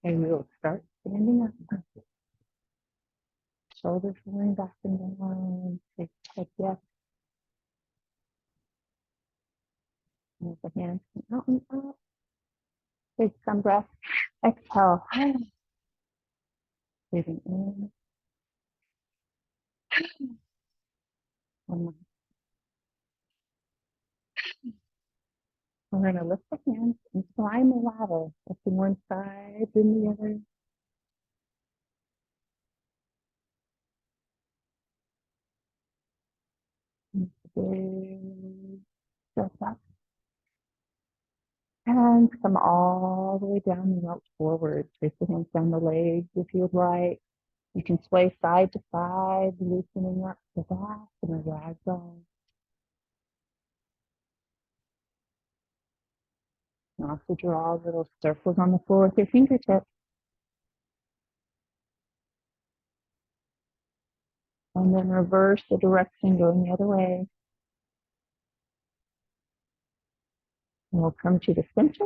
And we'll start standing up. Shoulders rolling back and down. Take a head yes. Move the hands out and up. Take some breath. Exhale. Breathing in. One more. We're going to lift the hands and climb the ladder. Lifting one side, then the other. Big stretch up. And come all the way down and out forward. Trace the hands down the legs if you would like. You can sway side to side, loosening up the back and the ragdoll. And also draw little circles on the floor with your fingertips. And then reverse the direction going the other way. And we'll come to the center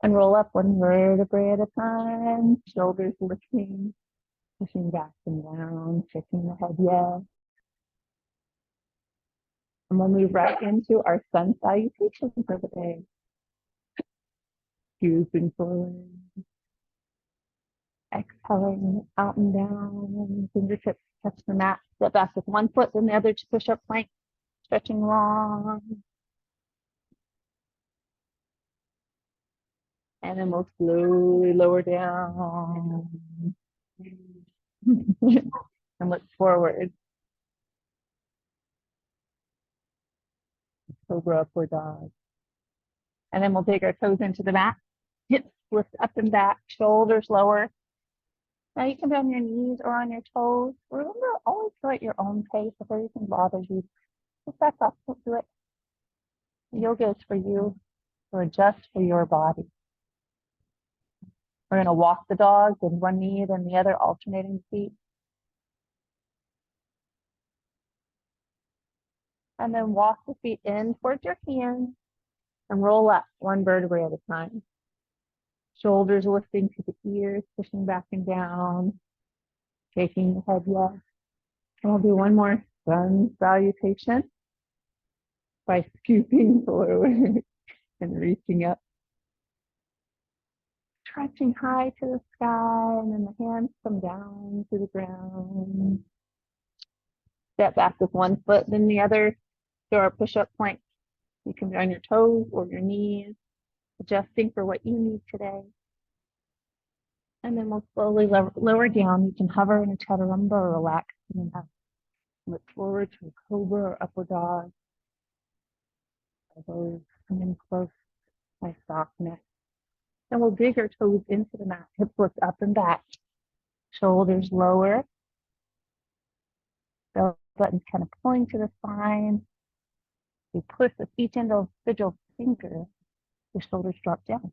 and roll up one vertebrae at a time. Shoulders lifting, pushing back and down, shaking the head yes. And we'll move right into our sun salutation for the day. Scooping forward. Exhaling out and down. Fingertips touch the mat. Step back with one foot, then the other to push up plank. Stretching long. And then we'll slowly lower down. And look forward. Cobra upward dog. And then we'll take our toes into the mat. Hips lift up and back, shoulders lower. Now you can be on your knees or on your toes. Remember, always go at your own pace. If anything bothers you, just back up, don't do it. Yoga is for you, to adjust for your body. We're going to walk the dog with one knee, then the other, alternating feet. And then walk the feet in towards your hands and roll up one vertebrae at a time. Shoulders lifting to the ears, pushing back and down, shaking the head yes. And we'll do one more sun salutation by scooping forward and reaching up. Stretching high to the sky, and then the hands come down to the ground. Step back with one foot, then the other. Do our push-up plank. You can be on your toes or your knees, adjusting for what you need today. And then we'll slowly lower down. You can hover in a chaturanga or relax and then look forward to a cobra or upward dog. Elbows come in close, nice soft neck. And we'll dig our toes into the mat. Hips lift up and back. Shoulders lower. Belly button's kind of pulling to the spine. You push with each individual finger. The shoulders drop down.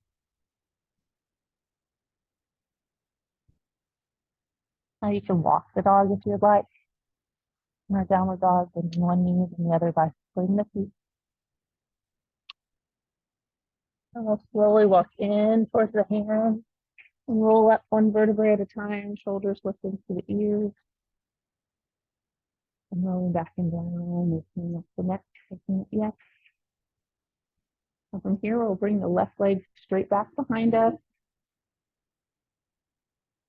Now you can walk the dog if you'd like. In our downward dog, bending one knee and the other by splitting the feet. And we'll slowly walk in towards the hands and roll up one vertebrae at a time, shoulders lifting to the ears. And rolling back and down, lifting up the neck, taking it yes. And from here, we'll bring the left leg straight back behind us.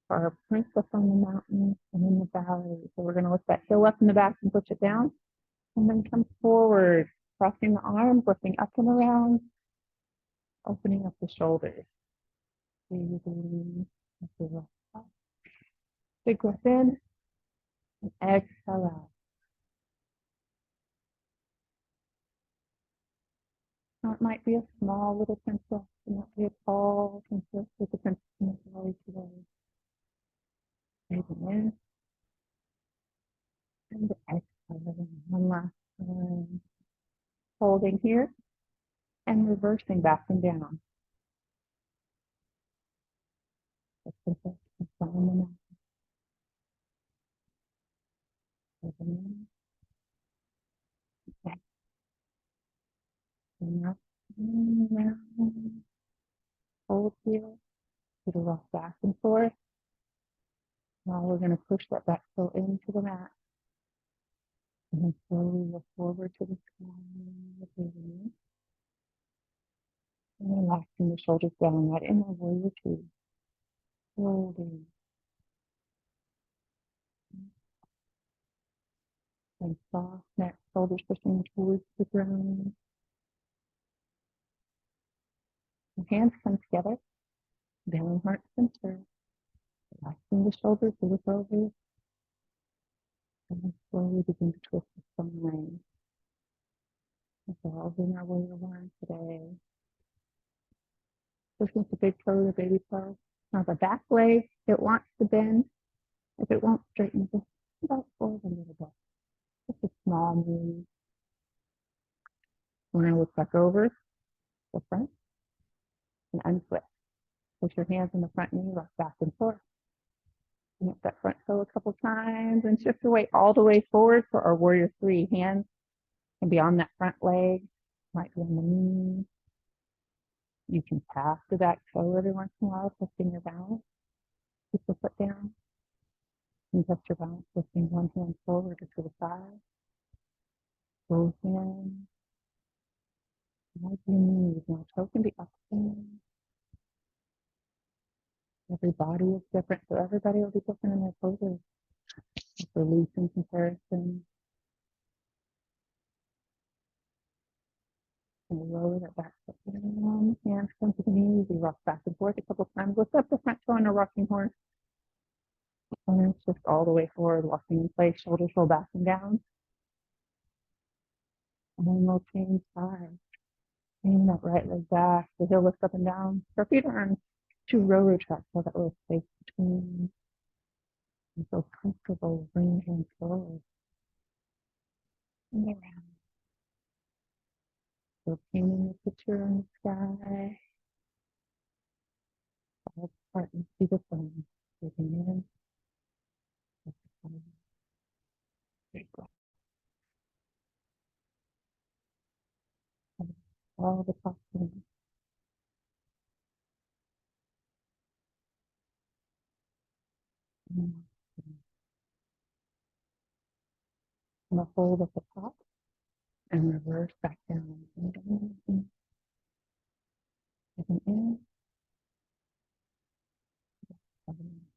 For our princess on the mountain and in the valley. So we're going to lift that heel up in the back and push it down. And then come forward, crossing the arms, lifting up and around, opening up the shoulders. Breathing. Big breath in and exhale out. Now it might be a small little princess, it might be a tall princess with the princess in the valley today. Breathing in and exhaling. One last time. Holding here and reversing back and down. The princess is on the mountain. Breathing in. Okay. And up and around. Hold here. to rock back and forth. Now we're going to push that back toe into the mat. And then slowly look forward to the sky. And relaxing the shoulders down right in the warrior two. Holding. And soft neck, shoulders pushing towards the ground. And hands come together. Belly, heart center. Relaxing the shoulders to look over. And then slowly begin to twist the spine. Evolving our warrior one today. Pushing the big toe, the baby toe. Now the back leg, it wants to bend. If it won't straighten, just about forward a little bit. Just a small move. We're going to look back over the front and untwist. Push your hands in the front knee, rock back and forth. Lift that front toe a couple times and shift your weight all the way forward for our warrior three. Hands can be on that front leg, might be on the knee. You can tap the back toe every once in a while, lifting your balance. Keep the foot down. And test your balance, lifting one hand forward or to the side. Both hands. Like your knees. Now, toe can be up and down. Every body is different, so everybody will be different in their poses. Release in comparison. And lower that back foot down. Hands come to the knees. We rock back and forth a couple times. Lift up the front toe in a rocking horse. And then shift all the way forward, walking in place. Shoulders roll back and down. And then we'll change sides. Bring that right leg back. The heel lifts up and down. Our feet are on two railroad tracks, so that little space between. And feel comfortable. Bring your hands forward. And around. So painting the picture in the sky. All part and see the sun. Breathing in. Big breath. All the toxins. And the hold at the top and reverse back down. Breathing in.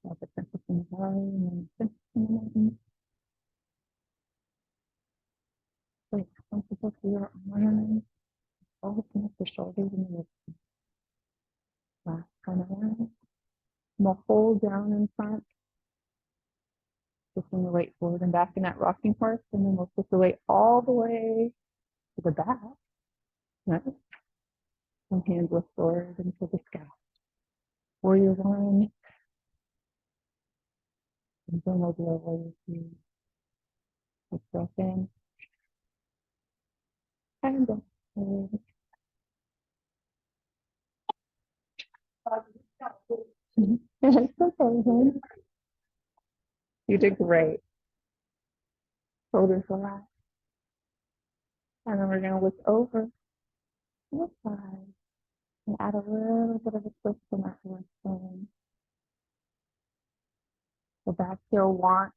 Feel the sense in the belly and then sense in the mountain. So it's comfortable for your arms. Open up the shoulders and the wrists. Last time around. And we'll hold down in front. Shifting the weight forward and back in that rocking horse. And then we'll shift the weight all the way to the back. Right? And hands lift forward into the sky. Warrior one. And then we'll do our warrior two. Take breath in. And then. It's okay. You did great. Shoulders relaxed. And then we're going to look over to the side and add a little bit of a twist in that left leg. The back heel wants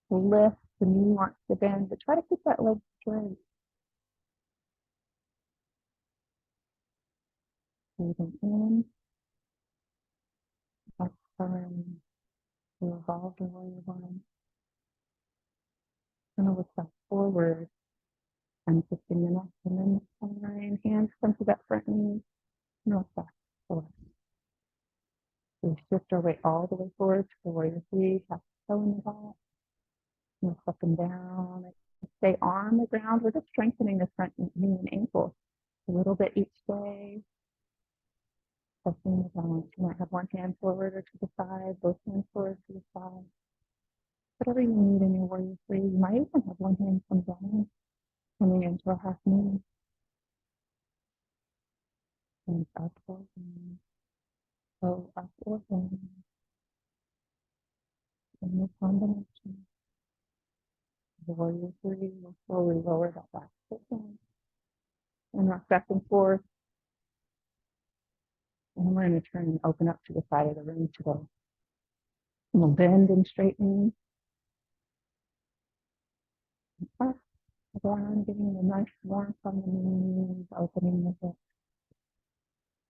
to lift, the knee wants to bend, but try to keep that leg straight. Breathing in. Exhaling. To evolve the warrior one. Going to look back forward and shifting the neck and then the spine. Hands come to that front knee. No back forward. We shift our weight all the way forward to the warrior three. Tap the toe in the back. Move up and down. Stay on the ground. We're just strengthening the front knee and ankle a little bit each day. Testing the balance. You might have one hand forward or to the side, both hands forward to the side. Whatever you need in your warrior three. You might even have one hand come down, coming into a half knee. And up or down. Go up or down. In this combination. The warrior three will slowly lower that back foot down. And rock back and forth. And we're going to turn and open up to the side of the room today. And we'll bend and straighten. Up, down, getting the nice warmth on the knees, opening the hips.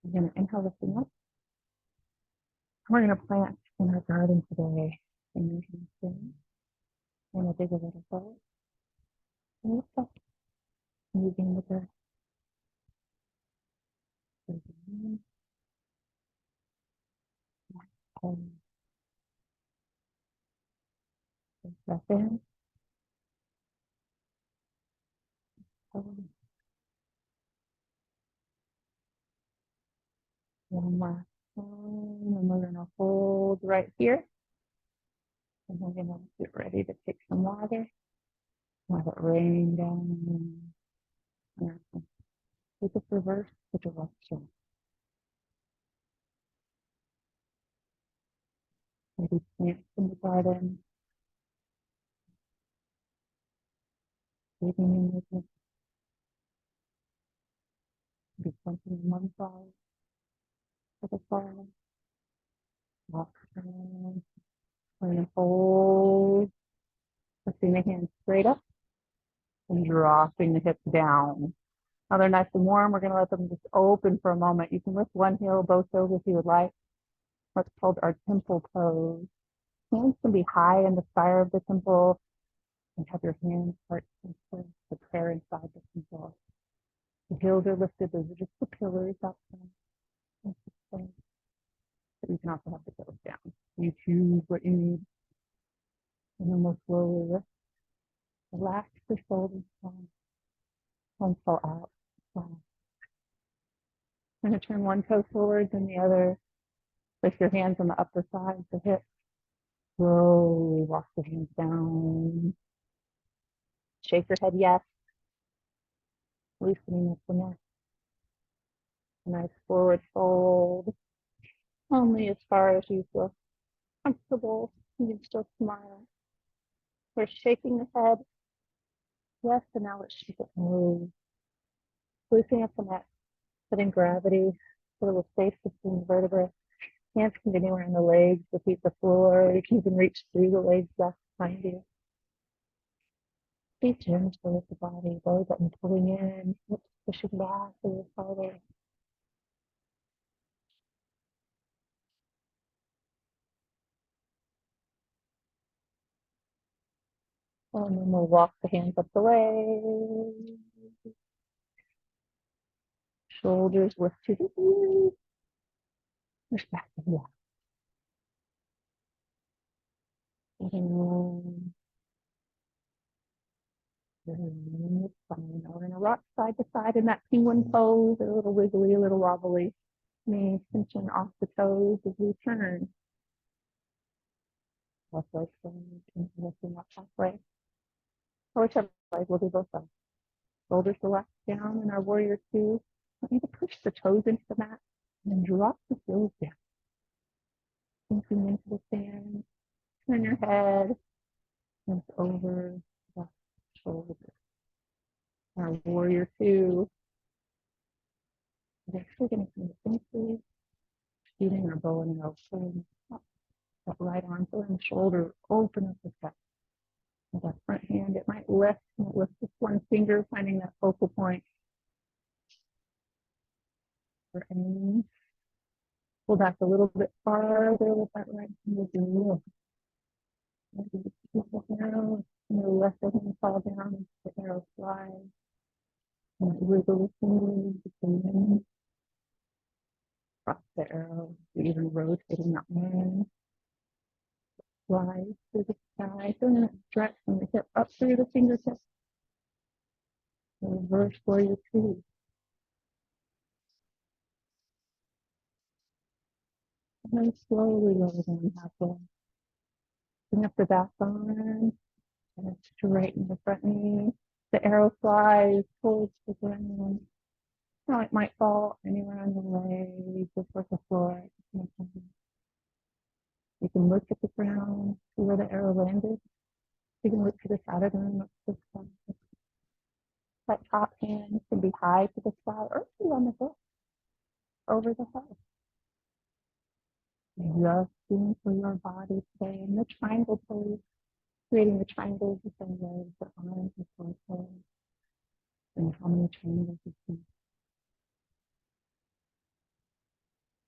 We're going to inhale, lifting up. We're going to plant in our garden today. And you can see. We're going to dig a little hole. And lift up. Moving with the breath in. One last time, and we're gonna hold right here. And we're gonna get ready to take some water. Let it rain down. Take this reverse the direction. Maybe plants in the garden. Breathing in with it. Maybe something in one side for the fall. Walk around. We're gonna hold. Lifting the hands straight up and dropping the hips down. Now they're nice and warm. We're going to let them just open for a moment. You can lift one heel, both toes if you would like. What's called our temple pose. Hands can be high in the spire of the temple and have your hands start to the prayer inside the temple. The heels are lifted. Those are just the pillars outside. But you can also have the toes down. You choose what you need. And then we'll slowly lift. Relax the shoulders down. One fall out. Down. I'm going to turn one toe forwards and the other. Place your hands on the upper side, the hips. Slowly walk the hands down. Shake your head yes. Loosening up the neck. Nice forward fold. Only as far as you feel comfortable. You can still smile. We're shaking the head. Yes, and now let's shake it move. Loosening up the neck. Putting gravity, a little space between the vertebrae. Hands can be anywhere in the legs, the feet, the floor. You can even reach through the legs back behind you. Be gentle with the body, belly button pulling in, hips pushing back a little farther. And then we'll walk the hands up the way. Shoulders lift to the ears. Push back and down. Fine. Now we're going to rock side to side in that penguin pose, a little wiggly, a little wobbly. Knees tension off the toes as we turn. Left leg lifting up halfway. Or whichever leg, we'll do both sides. Shoulders relax down in our warrior two. I want you to push the toes into the mat and then drop the heels down. Sinking into the sand. Turn your head. Bend over the shoulder. Our warrior two. We're actually going to come to fingers. Shooting our bow and arrow. Pulling up. That right arm, pulling the shoulder. Open up the chest. With that front hand, it might lift. Lift just one finger, finding that focal point. For aim. Pull back a little bit farther with that right hand. The arrow, and the left hand fall down, the arrow flies. And wiggle the fingers between. Cross the arrow, even rotating that way. Flies through the sky. So then stretch from the hip up through the fingertips. Reverse warrior two. And then slowly lower down halfway. Bring up the back arm. And straighten the front knee. The arrow flies towards the ground. Now it might fall anywhere on the leg, just like the floor. You can look at the ground, see where the arrow landed. You can look to the side of the room, look to the side. That top hand can be high to the sky or be on the hip, over the head. adjusting for your body today in the triangle pose, creating the triangles with the legs, the arms, the torso, and how many triangles you see.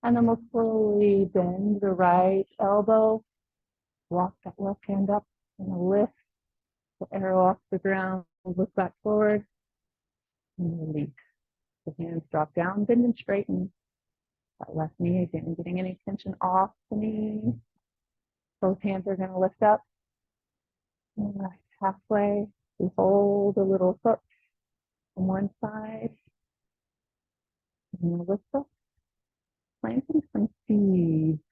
And then we'll slowly bend the right elbow, walk that left hand up, and lift the arrow off the ground, look back forward, and release. The hands drop down, bend and straighten. That left knee, again, getting any tension off the knee. Both hands are going to lift up. And halfway, we hold a little hook on one side. And lift up, planting some seeds.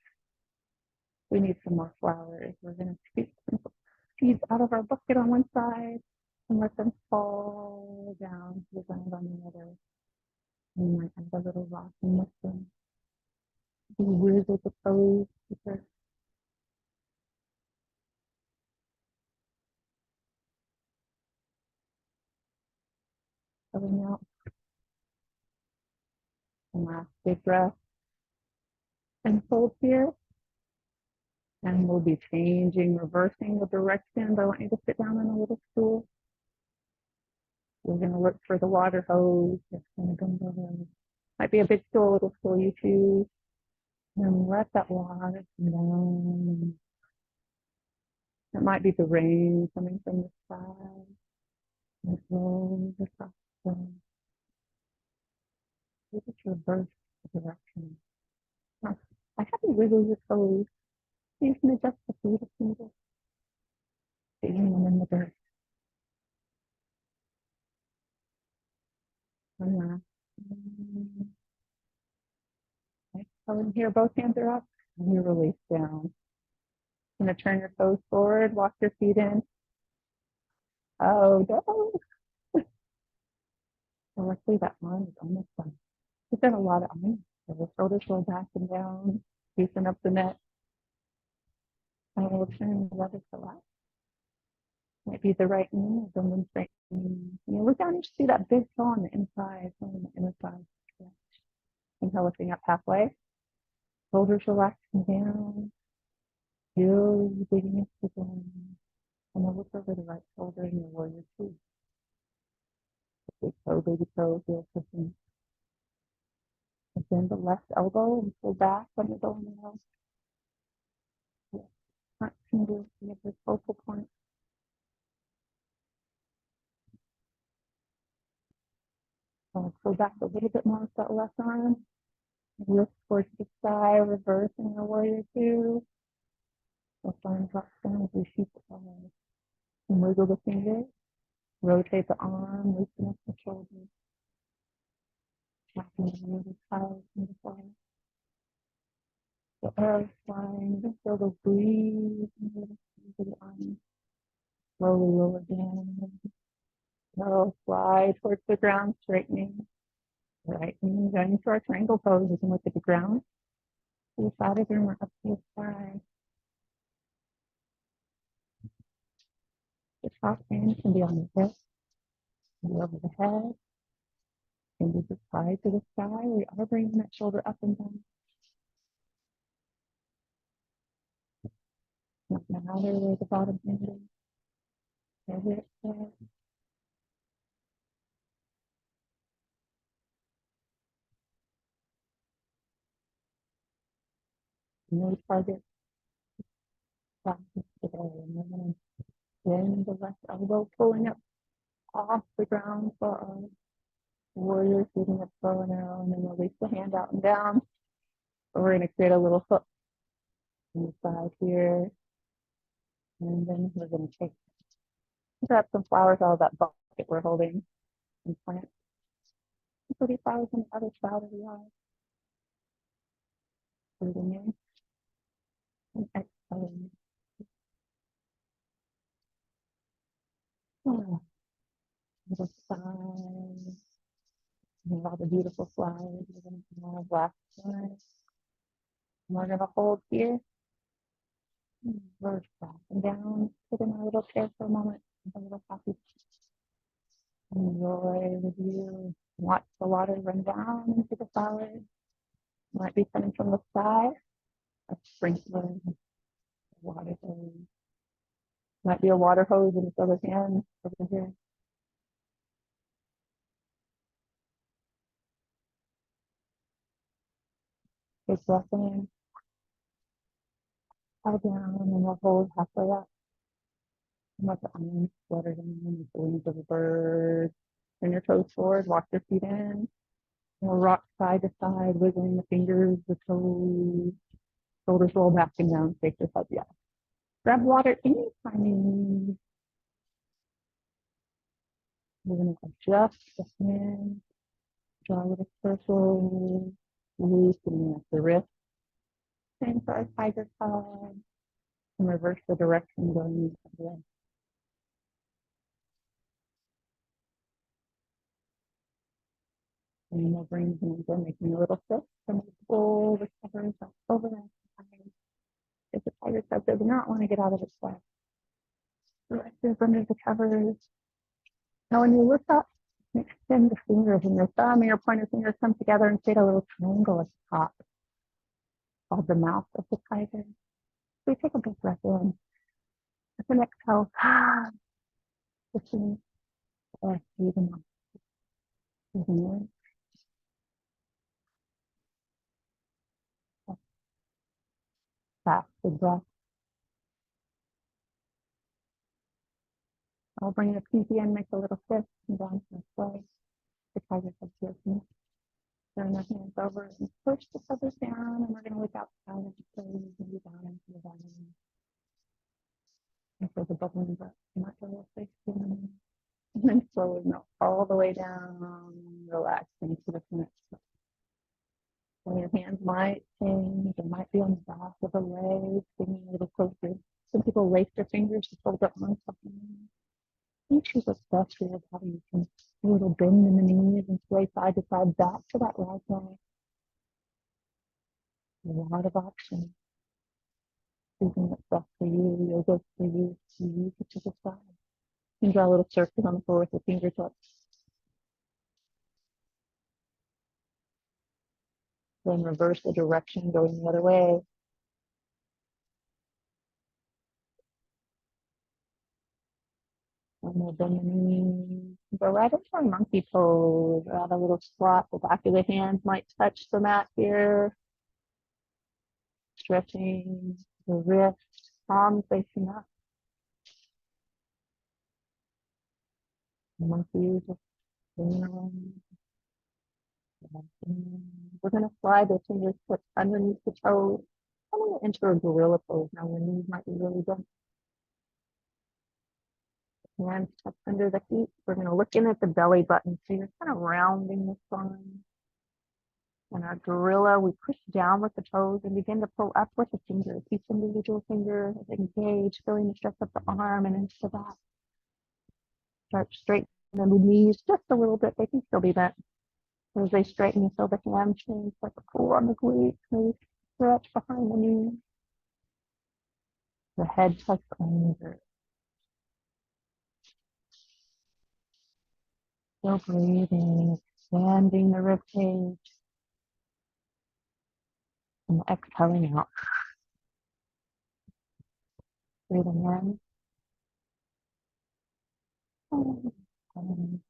We need some more flowers. We're going to scoop some seeds out of our bucket on one side and let them fall down to the ground on the other. And you might add a little rock and lift them. Be weird with the pose. Coming out. And last big breath. And hold here. And we'll be changing, reversing the direction. I want you to sit down on a little stool. We're going to look for the water hose. It's going to go over. Might be a big stool, little stool you choose. And let that water come down. It might be the rain coming from the sky. And slowly across the sky. You just reverse the direction. Now, I have you wiggle your toes. You can adjust the feet if needed. Digging them in the dirt. Relax. So in here, both hands are up, and you release down. You're going to turn your toes forward, walk your feet in. Oh, no. So luckily that arm is almost done. We've done a lot of arms. So the shoulders roll back and down, loosen up the neck. And we'll turn the other to left. Might be the right knee or the right knee. You look down and you see that big toe on the inside, on the inner side. Inhale, lifting up halfway. Shoulders relaxing down. Feel you digging into the ground. And then look over the right shoulder in your warrior two. Big toe, baby toe, feel pushing. And then the left elbow and pull back on the toenail. Front fingers near the focal point. Pull back a little bit more with that left arm. Lift towards the sky, reverse in your warrior two. Left arm drops down as you shoot the forward. And wiggle the fingers. Rotate the arm, loosen up the shoulders. Tapping the really tight in the fire. The arrows flying, just feel the breeze into the arm. Slowly lower down. Arrows fly towards the ground, straightening. Right knee going into our triangle pose. You can look at the ground. To the side of your room, up to the sky. The top hand can be on the hip, can be over the head, can be just side to the sky. We are bringing that shoulder up and down. Not matter where the bottom hand is. Wherever it says. No target practice today. And we're going to bend the left elbow, pulling up off the ground for our warrior, shooting up bow and arrow, and then release the hand out and down. So we're going to create a little hook on the side here. And then we're going to grab some flowers out of that bucket we're holding and plant pretty flowers on the other side of the yard. Breathing in and exhaling. Oh, little side. And all the beautiful flowers. We're going to have last one. We're going to hold here. Reverse back and down. Sit in a little chair for a moment. Have a little coffee. Enjoy the view. Watch the water run down into the flowers. Might be coming from the sky a sprinkler, a water hose. Might be a water hose in this other hand over here. Take breath in, out down, and we'll hold halfway up. And let the arms flutter down with the wings of a bird. Turn your toes forward, walk your feet in. We'll rock side to side, wiggling the fingers, the toes. Shoulders roll back and down, shake your head, yeah. Grab water anytime you need. We're going to adjust the hand, draw a little circle, loosening at the wrist. Same for our tiger pose. And reverse the direction going the other way. And we'll bring hands in, making a little fist, and we'll pull the covers up over and behind. If the tiger sub does not want to get out of its way. Directions under the covers. Now when you look up, extend the fingers, and your thumb and your pointer fingers come together and create a little triangle at the top called the mouth of the tiger. So we take a big breath in. With the next exhale, pushing or breathing out. Breathing in. Fast, big breath. I'll bring the pinky in, make a little fist, and down to the floor. The tiger head here. Turn the hands over and push the feathers down, and we're going to look outside and slowly move down into the bottom. And for the bubbling breath, not a little face down. And then slowly melt all the way down, relaxing to the next step. So your hands might change, they might be on the back of the leg, getting a little closer. Some people lace their fingers to hold up on something. You choose what's best for your body. You can do a little bend in the knees and sway side to side back to that right leg. A lot of options. Choosing what's best for you, yoga for you, you to decide. You can draw a little circle on the floor with your fingertips. Then reverse the direction, going the other way. And we'll bend the knees. Go right into our monkey pose. Add a little squat. The back of the hands might touch the mat here. Stretching the wrist, palms facing up. Monkey, just down. We're going to slide the fingertips underneath the toes. I'm going to enter a gorilla pose. Now your knees might be really bent. Hands tucked under the feet. We're going to look in at the belly button. So you're kind of rounding the spine. And our gorilla, we push down with the toes and begin to pull up with the fingers. Each individual finger is engaged, feeling the stretch up the arm and into the back. Start straightening the knees just a little bit. They can still be bent. As they straighten, you feel the hamstrings like a pull on the glutes. They stretch behind the knee. The head tucks under. Still breathing, expanding the rib cage. And exhaling out. Breathing in.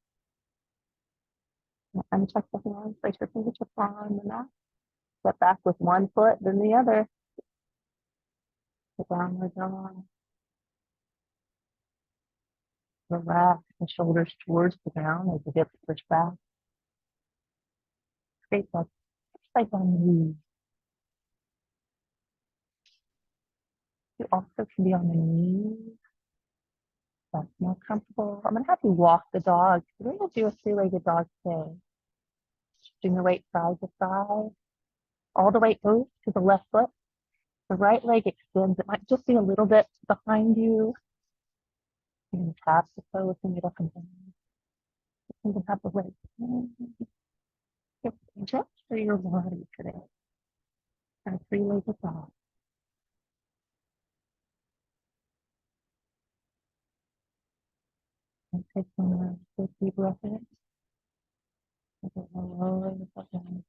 Untuck the hands, place your fingertips on the mat. Step back with one foot, then the other. The downward dog. Relax the shoulders towards the ground as the hips push back. Straight up, like on the knees. You also can be on the knees. That's more comfortable. I'm going to have you walk the dog. Today we'll do a three-legged dog today. Shifting the weight side to side. All the weight goes to the left foot. The right leg extends. It might just be a little bit behind you. You can tap the toe, lifting it up and down. You can have the weight. Just for your body today. And a three-legged dog. And take one deep breath in. Lower the foot down.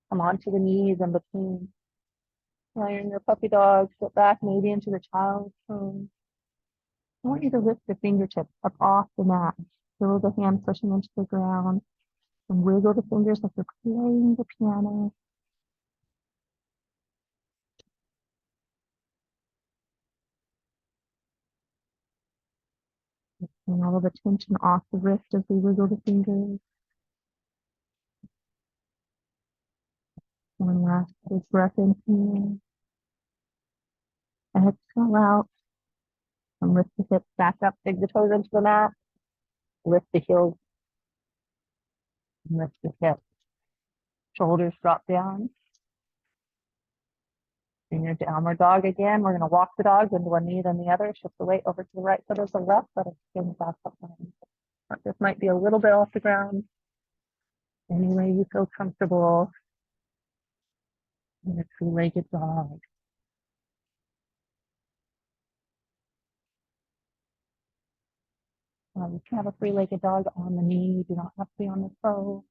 Come onto the knees in between. While you're in your puppy dog, sit back maybe into the child's pose. I want you to lift the fingertips up off the mat. Feel the hand pushing into the ground. And wiggle the fingers like you're playing the piano. And all of the tension off the wrist as we wiggle the fingers. One last big breath in here. Exhale out. And lift the hips back up. Dig the toes into the mat. Lift the heels. And lift the hips. Shoulders drop down. In your downward dog again. We're going to walk the dogs into one knee, then the other. Shift the weight over to the right foot or the left. Let us spin back up. This might be a little bit off the ground. Any way you feel comfortable. In a three-legged dog. You can have a three-legged dog on the knee. You do not have to be on the toe.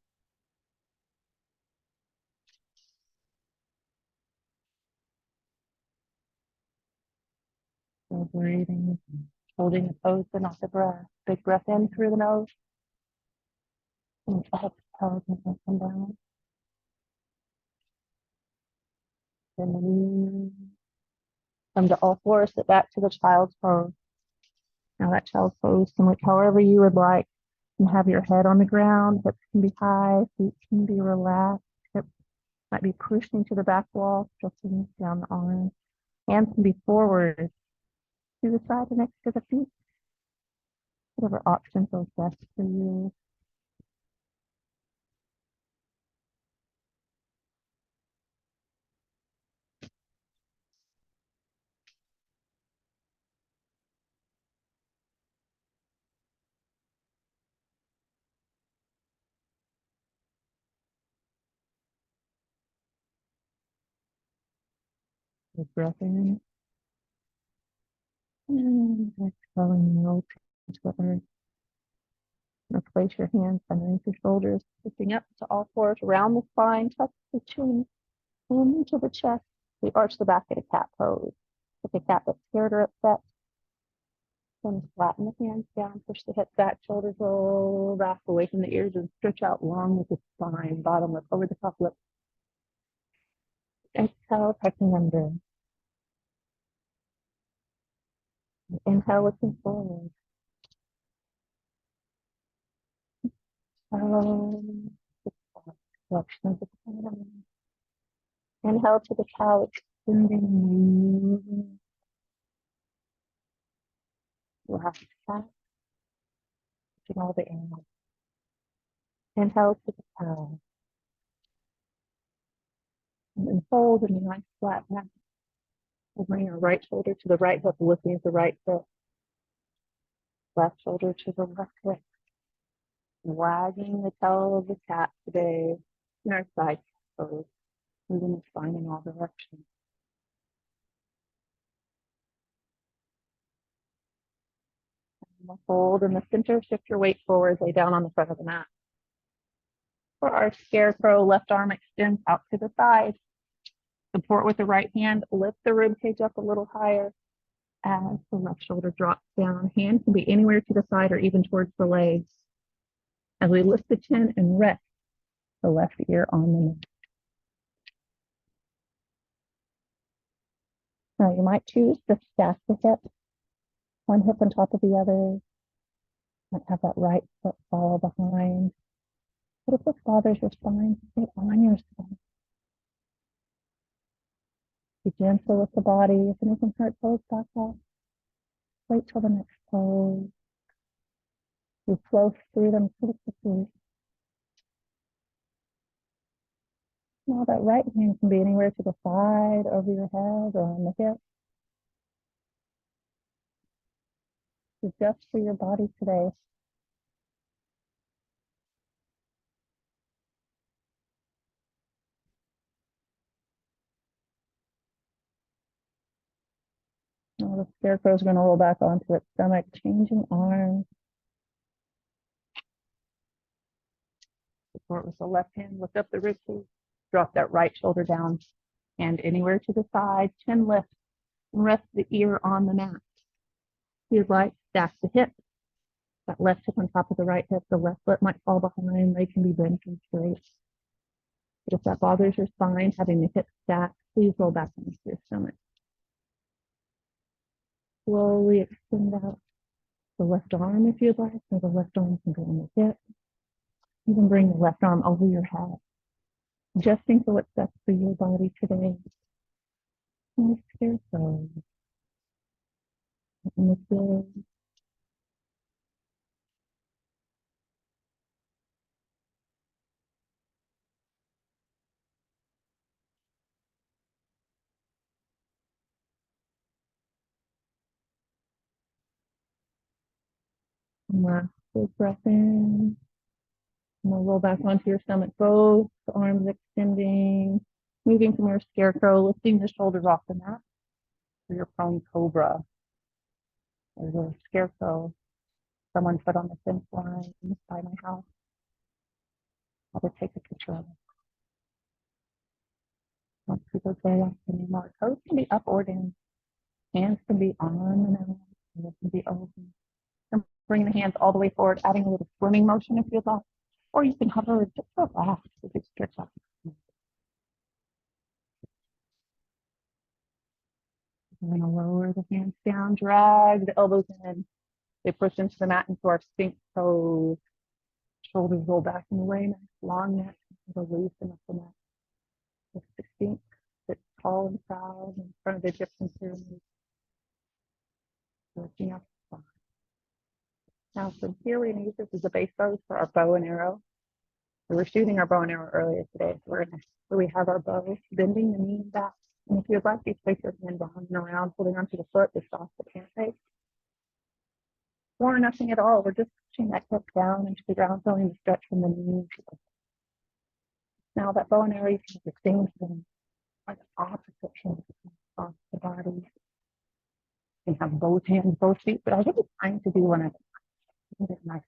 So breathing, holding the pose but not the breath. Big breath in through the nose. And exhale and up and down. Then the knee. Come to all fours, sit back to the child's pose. Now that child's pose can look however you would like. You can have your head on the ground, hips can be high, feet can be relaxed, hips might be pushed into the back wall, stretching down the arms. Hands can be forward to the side and next to the feet. Whatever option feels best for you. Big breath in. And exhaling, roll to the earth. Now place your hands underneath your shoulders, lifting up to all fours, around the spine, touch the chin, into the chest. We arch the back at a cat pose. Like a cat that's scared or upset. Then flatten the hands down, push the hips back, shoulders roll back away from the ears and stretch out long with the spine, bottom lip over the top lip. Exhale, tucking under. Inhale, looking forward. Flexion of the spine. Inhale to the couch, extending. Last back. Pushing all the air out. Inhale to the couch. And then fold in a nice flat back. We'll bring our right shoulder to the right hip, lifting the right foot. Left shoulder to the left hip. Wagging the tail of the cat today in our side pose, moving the spine in all directions. And we'll hold in the center, shift your weight forward, lay down on the front of the mat. For our scarecrow, left arm extends out to the side. Support with the right hand, lift the rib cage up a little higher as the left shoulder drops down. Hand can be anywhere to the side or even towards the legs. As we lift the chin and rest the left ear on the mat. Now you might choose to stack the hips, one hip on top of the other. Might have that right foot follow behind. But if this bothers your spine, stay on your spine. Be gentle with the body. If anything hurts, pose back off. Wait till the next pose. You flow through them quickly. Now that right hand can be anywhere to the side, over your head, or on the hip. It's just for your body today. Now the scarecrow is going to roll back onto its stomach, changing arms. Support with the left hand, lift up the rib cage, drop that right shoulder down and anywhere to the side, chin lift, and rest the ear on the mat. If you'd like, stack the hip. That left hip on top of the right hip, the left foot might fall behind, they can be bent and straight. But if that bothers your spine, having the hip stacked, please roll back into your stomach. Slowly extend out the left arm if you'd like, so the left arm can go on the hip. You can bring the left arm over your head, adjusting for what's best for your body today. Nice careful. And this is last big breath in. And we'll roll back onto your stomach, both arms extending, moving from your scarecrow, lifting the shoulders off the mat for your prone cobra. Or your scarecrow, someone put on the fence line by my house. I would take a picture of it. Once people say like anymore, toes can be up or down. Hands can be on and out. They can be open. And bring the hands all the way forward, adding a little swimming motion if you'd like. Or you can hover, just relax as you stretch out. We're going to lower the hands down, drag the elbows in. They push into the mat into our sphinx pose. Shoulders roll back and away, nice long neck, release enough the mat. The sphinx sits tall and proud in front of the Egyptian pyramid. Lifting up the spine. Now from here, we're going to use this as a base pose for our bow and arrow. We were shooting our bow and arrow earlier today, so we have our bow, bending the knee back. And if you'd like, you place your hand behind and around, holding onto the foot, just off the pant leg. Or nothing at all. We're just pushing that hip down into the ground, feeling the stretch from the knee. Now that bow and arrow, you can do the same thing, like opposite shoulder off the body. You can have both hands, both feet, but I'll give you time to do one of them. Nice.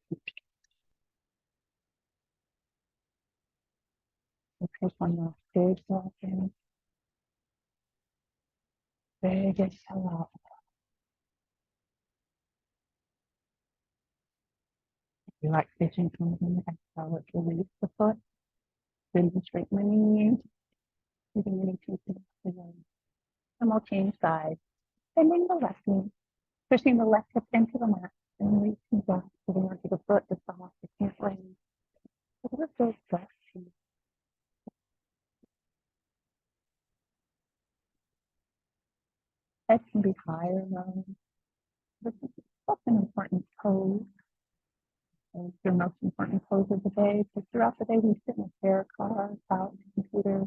Let's take one more big breath in. Big exhale out. Relaxation comes in the exhale. Let's release the foot. Bend and straighten the knee. Moving any two things together. And we'll change sides. Bending the left knee. Pushing the left hip into the mat. And reaching back, putting onto the foot to fall off the can't leg. So let's go back. Head can be higher, low. This is such an important pose. It's your most important pose of the day. So throughout the day, we sit in a chair, car, couch, computer.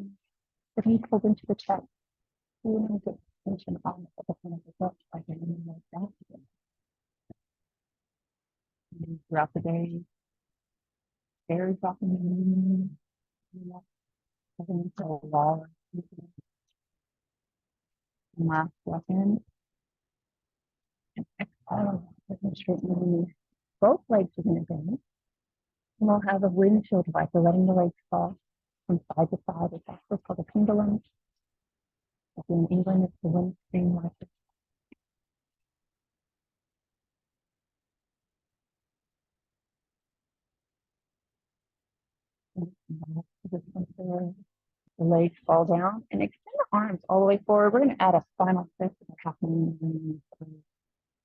The knees pulled into the chest. We want to get tension on the front of the butt by getting more down. Throughout the day, very often so long. Last second. And exhale, straighten the knees. Both legs are going to bend. And we'll have a windshield wiper, letting the legs fall from side to side. It's also called a pendulum. In England, it's the windscreen wiper. The legs fall down and extend the arms all the way forward. We're going to add a final step of happening.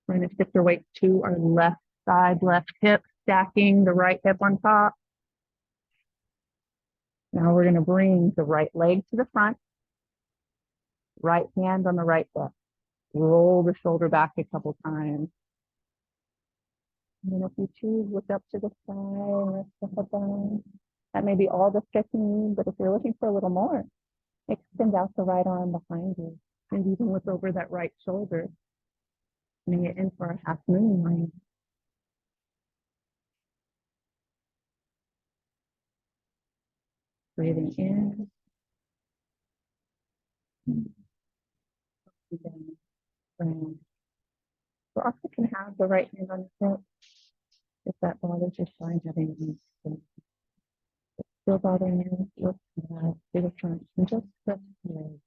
We're going to shift our weight to our left side, left hip, stacking the right hip on top. Now we're going to bring the right leg to the front, right hand on the right hip. Roll the shoulder back a couple times. And then if you choose, look up to the side, lift the hip down. That may be all the stretch you need, but if you're looking for a little more, extend out the right arm behind you. And even look over that right shoulder. Bring it in for a half moon line. Breathing in. Down. We also can have the right hand on the hip if that bothers your spine, having still bothering you, lift that to the front and just stretch the legs.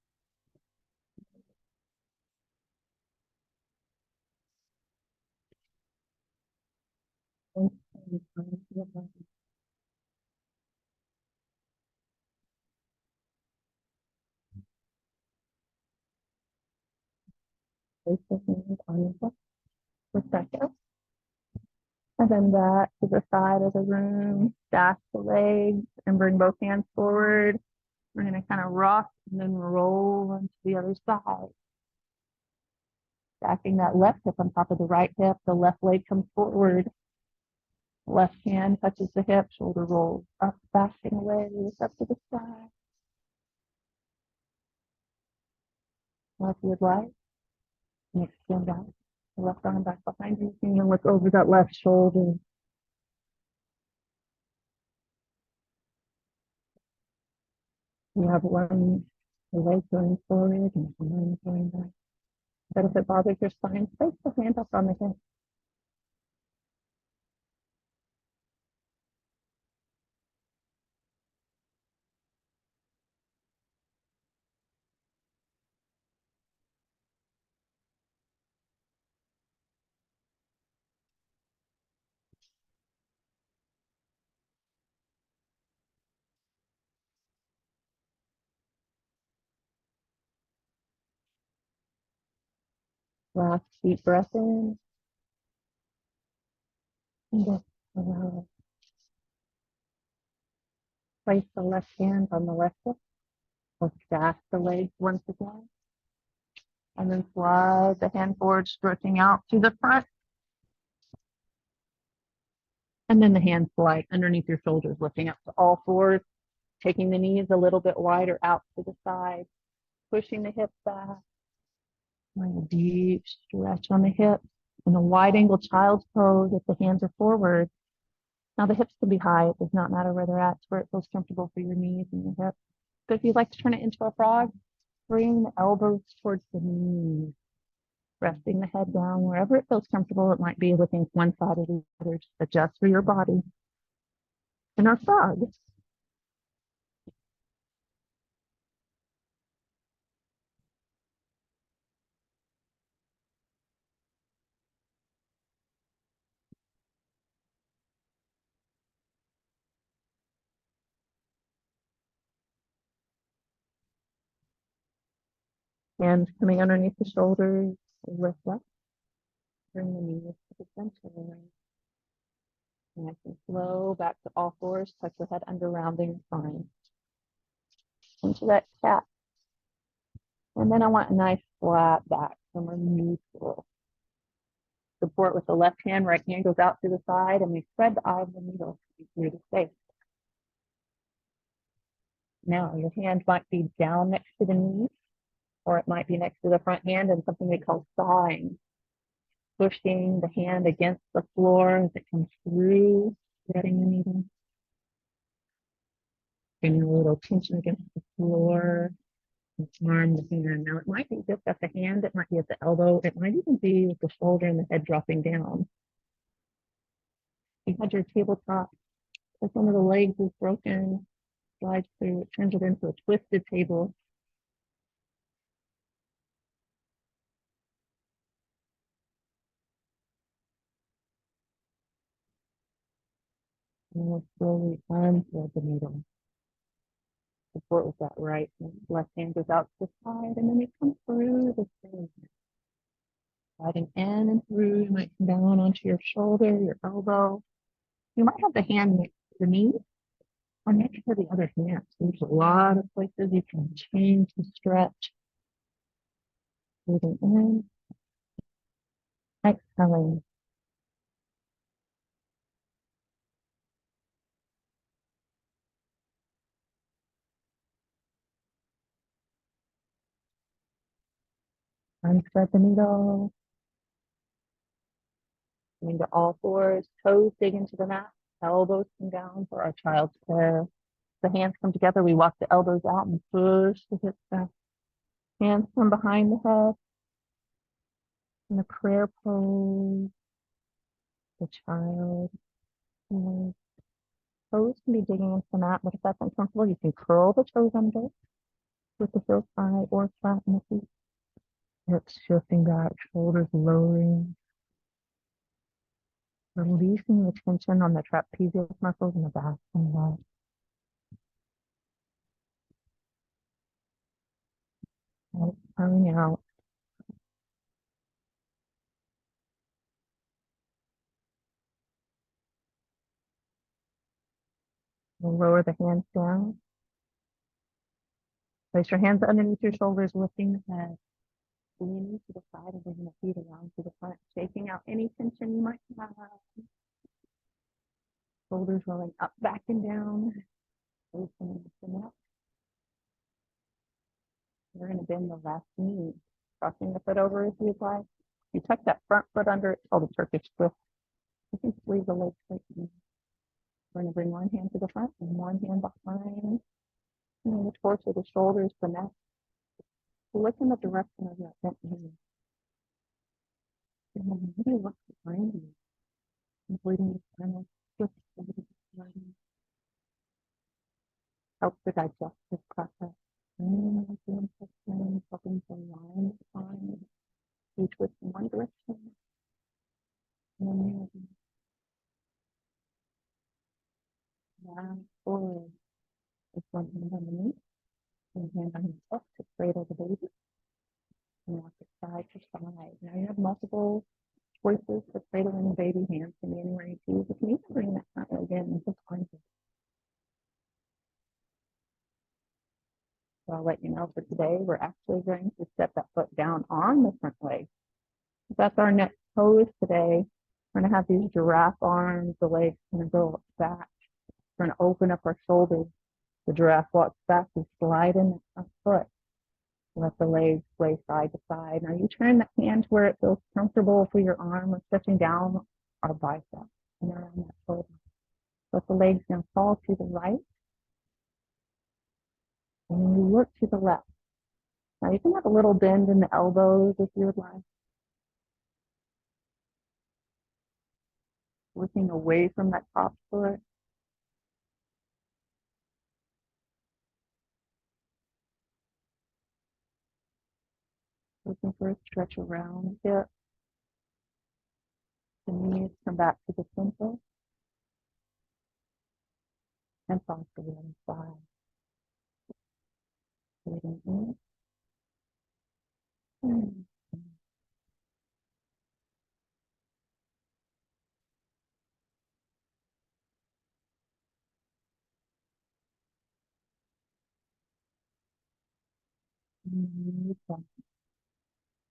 Place the hand on your foot for a second. And then back to the side of the room, stack the legs and bring both hands forward. We're going to kind of rock and then roll onto the other side. Stacking that left hip on top of the right hip, the left leg comes forward. Left hand touches the hip, shoulder rolls up, backing away, up to the side. Now, if you would like, you extend back, the left arm back behind you. You can look over that left shoulder. You have one leg going forward and one going back. But if it bothers your spine, place the hand up on the hip. Last deep breath in. And just allow it. Place the left hand on the left hip. We'll stack the legs once again. And then slide the hand forward, stretching out to the front. And then the hands slide underneath your shoulders, lifting up to all fours, taking the knees a little bit wider out to the side, pushing the hips back. A deep stretch on the hips. In a wide angle child's pose if the hands are forward. Now the hips can be high. It does not matter where they're at. It's where it feels comfortable for your knees and your hips. So if you'd like to turn it into a frog, bring the elbows towards the knees. Resting the head down wherever it feels comfortable. It might be within one side or the other. Just adjust for your body. In our frog. Hands coming underneath the shoulders. Lift up. Bring the knees to the center. Nice and slow. Back to all fours. Tuck your head under, rounding spine. Into that cat. And then I want a nice flat back, somewhere neutral. Support with the left hand, right hand goes out to the side, and we spread the eye of the needle through the space. Now your hand might be down next to the knee, or it might be next to the front hand in something we call sawing. Pushing the hand against the floor as it comes through, threading the needle. Bringing a little tension against the floor. Arm, the hand. Now it might be just at the hand, it might be at the elbow, it might even be with the shoulder and the head dropping down. You had your tabletop, if one of the legs is broken, slides through, it turns it into a twisted table. And we'll slowly unthread the needle. Support with that right hand. Left hand goes out to the side, and then you come through the thing. Sliding in and through, you might come down onto your shoulder, your elbow. You might have the hand next to the knee or next to the other hand. There's a lot of places you can change the stretch. Breathing in, exhaling. Unthread the needle. Into all fours, toes dig into the mat, elbows come down for our child's prayer. The hands come together, we walk the elbows out and push the hips back. Hands from behind the head. In the prayer pose, the child pose toes can be digging into the mat, but if that's uncomfortable, you can curl the toes under with the heel high or flatten the feet. Hips shifting back, shoulders lowering, releasing the tension on the trapezius muscles in the back and the neck. Right, coming out. We'll lower the hands down. Place your hands underneath your shoulders, lifting the head. Leaning to the side and bringing the feet around to the front, shaking out any tension you might have. Shoulders rolling up, back, and down. Opening the neck. We're going to bend the left knee, crossing the foot over if you'd like. You tuck that front foot under, it's called a Turkish twist. You can squeeze the legs straight in. We're going to bring one hand to the front and one hand behind. And then the torso, the shoulders, the neck. Look in the direction of that bent knee. And then maybe look behind you, avoiding the spinal twist. Helps the digestive process. Helping to align the spine. You twist in one direction. And then forward. With one hand underneath, one hand on himself to cradle the baby. And walk it side to side. Now you have multiple choices for cradling the baby. Hands can be anywhere you choose. If you need to bring that front leg in, and just find it. So I'll let you know for today, we're actually going to step that foot down on the front leg. That's our next pose today. We're going to have these giraffe arms, the legs going to go back. We're going to open up our shoulders. The giraffe walks back and slide in the front foot. Let the legs sway side to side. Now you turn the hand to where it feels comfortable for your arm. We're stretching down our bicep and around that shoulder. Let the legs now fall to the right. And then you look to the left. Now you can have a little bend in the elbows if you would like. Looking away from that top foot. Looking for a stretch around the hip. The knees come back to the center. And fall to the other side. Breathing in.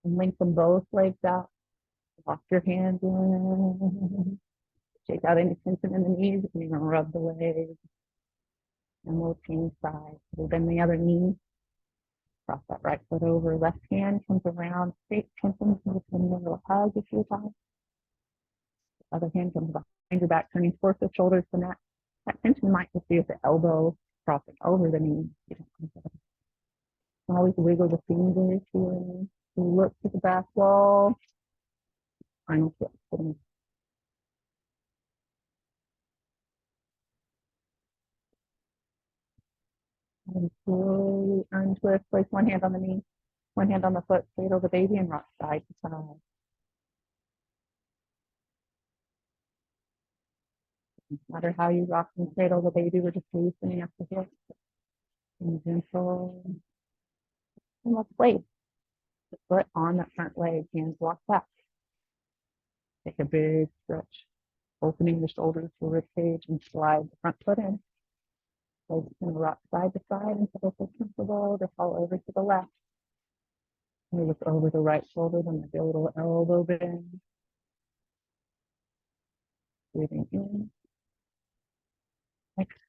And lengthen both legs out. Lock your hands in. Shake out any tension in the knees. And you're going to rub the legs. And we'll change sides. We'll bend the other knee. Cross that right foot over. Left hand comes around. Straight tension. With a little hug if you'd like. Other hand comes behind your back, turning towards the shoulders to neck. That tension might just be at the elbow crossing over the knee. You don't always wiggle the fingers here. Look to the back wall. Final twist. And slowly untwist. Place one hand on the knee, one hand on the foot, cradle the baby, and rock side to side. No matter how you rock and cradle the baby, we're just loosening up the hips. And gentle. And let's place the foot on that front leg. Hands walk back. Take a big stretch. Opening the shoulders to rib cage and slide the front foot in. Legs going to rock side to side until they feel comfortable. They fall over to the left. We look over the right shoulder, then maybe a little elbow bend. Breathing in. Exhale.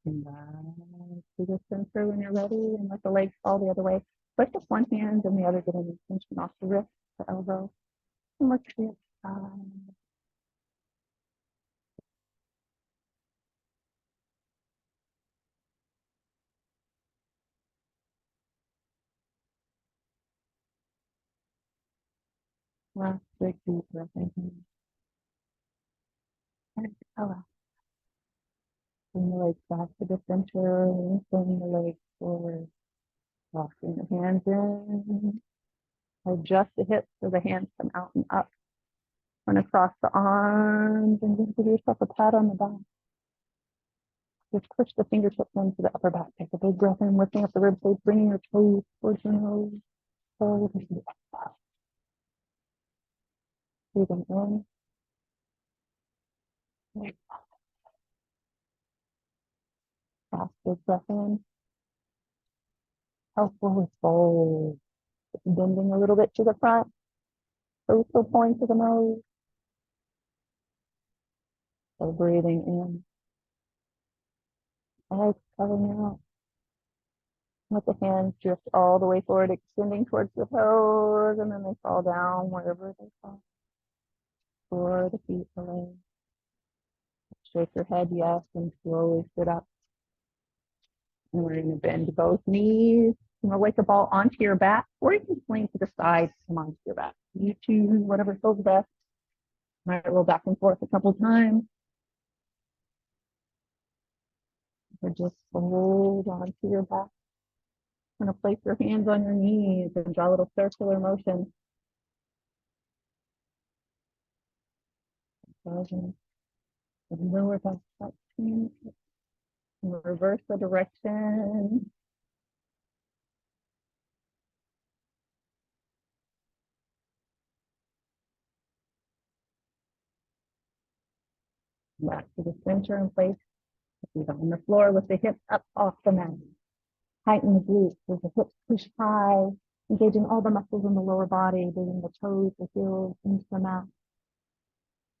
Come back to the center when you're ready, and let the legs fall the other way. Lift up one hand and the other, getting the tension off the wrist, the elbow, and look to the side. Last big deep breath in here. And exhale. Bring the legs back to the center, lengthen the legs forward. Locking the hands in. Adjust the hips so the hands come out and up. Run across the arms and just give yourself a pat on the back. Just push the fingertips into the upper back. Take a big breath in, lifting up the rib cage, bringing your toes towards your nose. Forward as you exhale. Breathing in. Last big breath in. Helpful with fold. Bending a little bit to the front. Toes still pointing to the nose. So breathing in. Exhaling out. Let the hands drift all the way forward, extending towards the toes, and then they fall down wherever they fall. For the feet, the legs. Shake your head, yes, and slowly sit up. And we're going to bend both knees. You know, like a ball onto your back, or you can swing to the side, come onto your back. You choose whatever feels best. Might roll back and forth a couple times. Or just hold onto your back. You're going to place your hands on your knees and draw a little circular motion. And lower back flexion. Reverse the direction. Back to the center and place the feet on the floor with the hips up off the mat. Tighten the glutes with the hips push high, engaging all the muscles in the lower body, bringing the toes, the heels into the mat.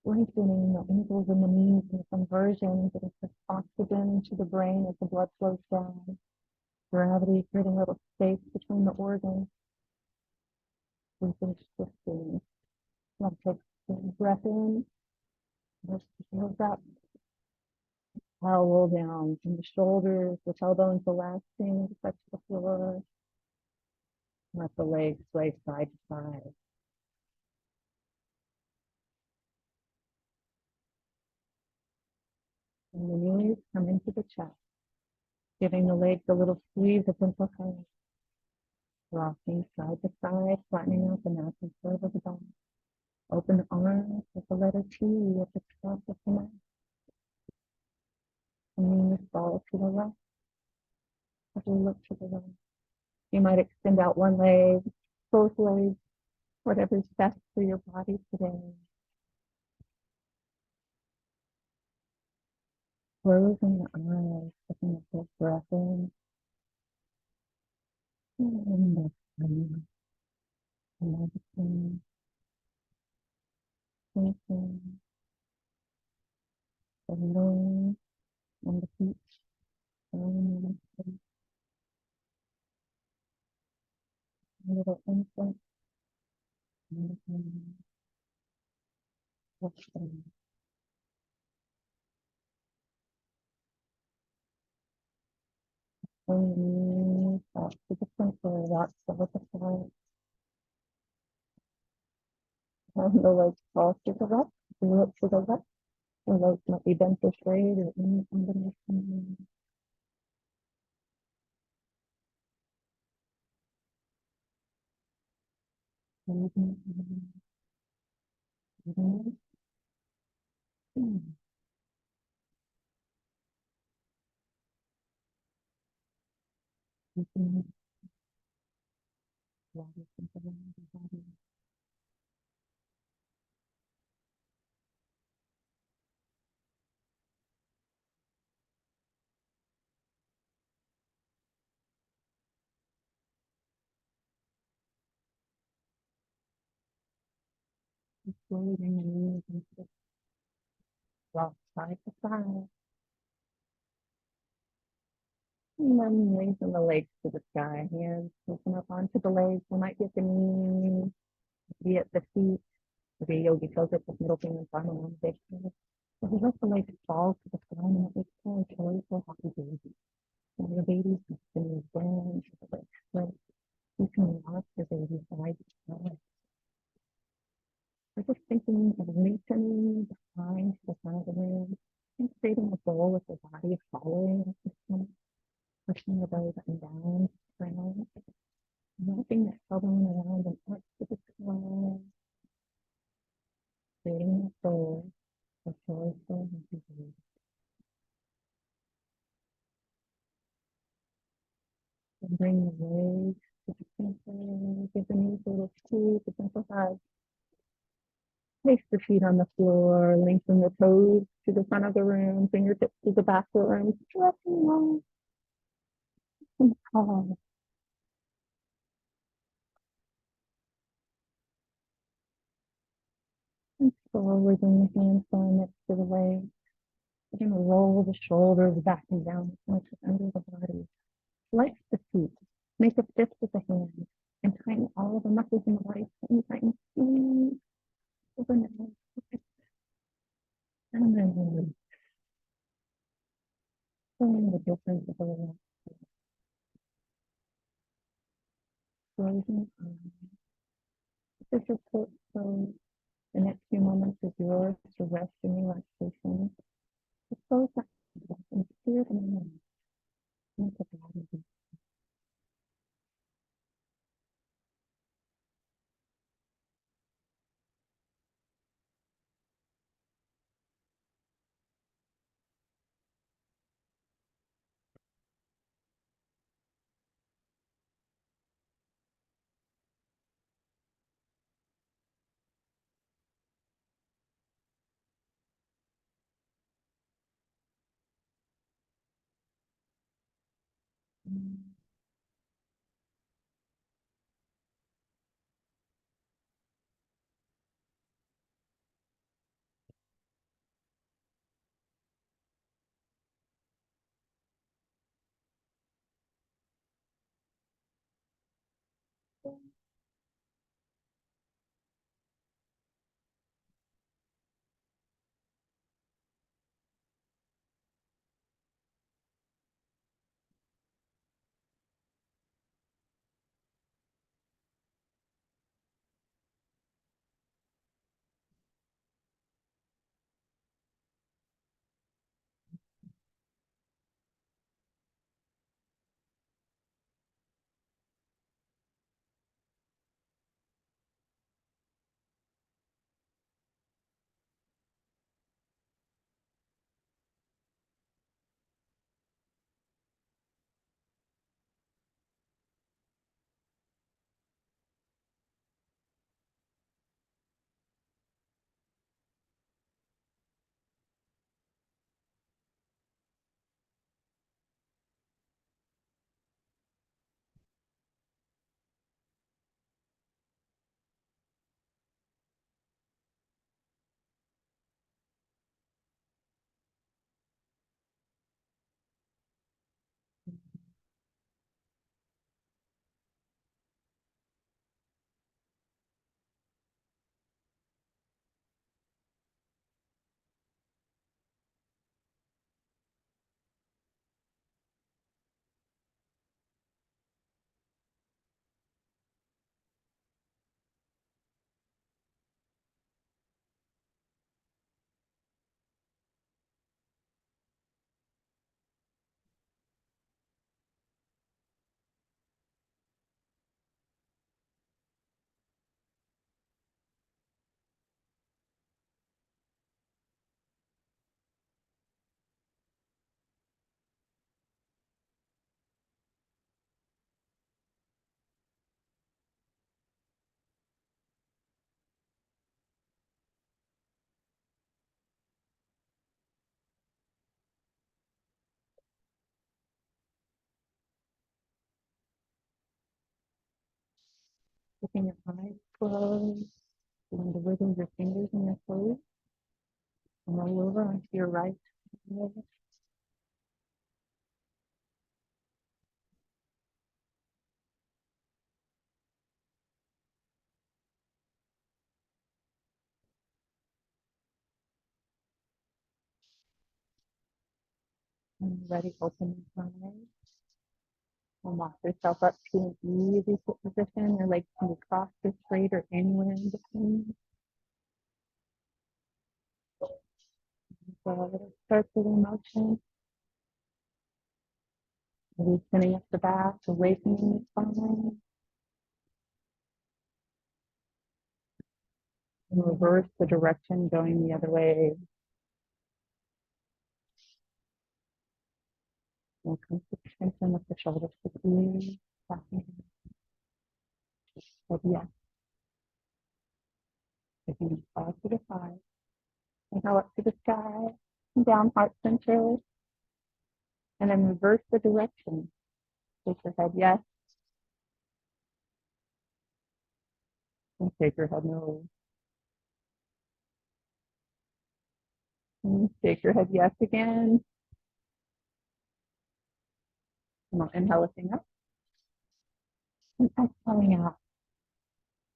Lengthening the ankles and the knees in conversion, getting oxygen to the brain as the blood flows down. Gravity creating a little space between the organs. Breathing, shifting. Now take a breath in. Lift the heels up. Roll down from the shoulders, the tailbones relaxing to touch the floor. Let the legs sway side to side. And the knees come into the chest, giving the legs a little squeeze of simple. Rocking side to side, flattening out the natural curve of the body. Open the arms with the letter T at the top of the mat. And knees fall to the left as we look to the right. You might extend out one leg, both legs, whatever's best for your body today. Closing the eyes, taking a full breath in. And exhaling. Noticing, thinking, the nose and the feet. And a little infant. And resting. And back to the center, that's the side. And the legs fall to the left, look to the left. The legs might be bent or straight or any combination. Breathing in, breathing in. Breathing in. Body into the body. Slowly bring the knees into the rock side to side. And then raising the legs to the sky. Hands open up onto the legs. We might get the knees, be at the feet. Maybe yogi poses with middle finger and thumb on the big toe. So we let the legs fall to the sky and the big toe, joyful, happy baby. And your baby's spinning down to the legs straight. You can rock your baby side to side. We're just thinking of lengthening the spine to the front of the room and creating a bowl with the body following the system, pushing the belly button down, around, nothing that's hovering around and up to the sky, creating a bowl of joyful and beautiful. And bring the legs to the center, give the knees a little squeeze, a gentle hug. Place the feet on the floor, lengthen the toes to the front of the room, fingertips to the back of the room, stretching long and tall. And slowly bring the hands down next to the legs. We're going to roll the shoulders back and down as much as under the body. Flex the feet. Make a fist with the hands. And tighten all of the muscles in the body. Tighten, squeeze. Open the nose. And then release. Feeling the difference of the relax. Closing eyes. This is so the next few moments is yours to rest and relaxation. To close that and clear the mind. Make the body be. Keeping your eyes closed. You want to wiggle your fingers and your toes. And roll over onto your right leg. And ready, open your eyes. And walk yourself up to an easy sit position. Your legs can be crossed or straight or anywhere in between. So a little circular motion, loosening up the back, awakening the spine, and reverse the direction going the other way. And concentration of the shoulders to the ears, backing to the yes. Taking 5 to the 5. Inhale up to the sky, and down heart center, and then reverse the direction. Shake your head yes, and shake your head no. And shake your head yes again. Come on, inhale, lifting up, and exhaling out.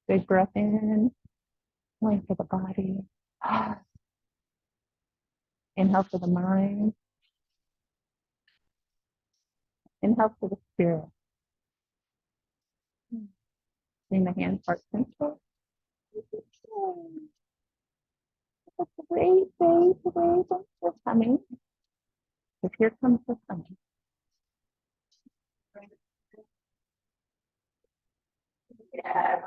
Big breath in, length of the body. Inhale for the mind. Inhale for the spirit. Bring the hands heart center. That's great, great, great. Thanks for coming. So here comes the sun. Yeah.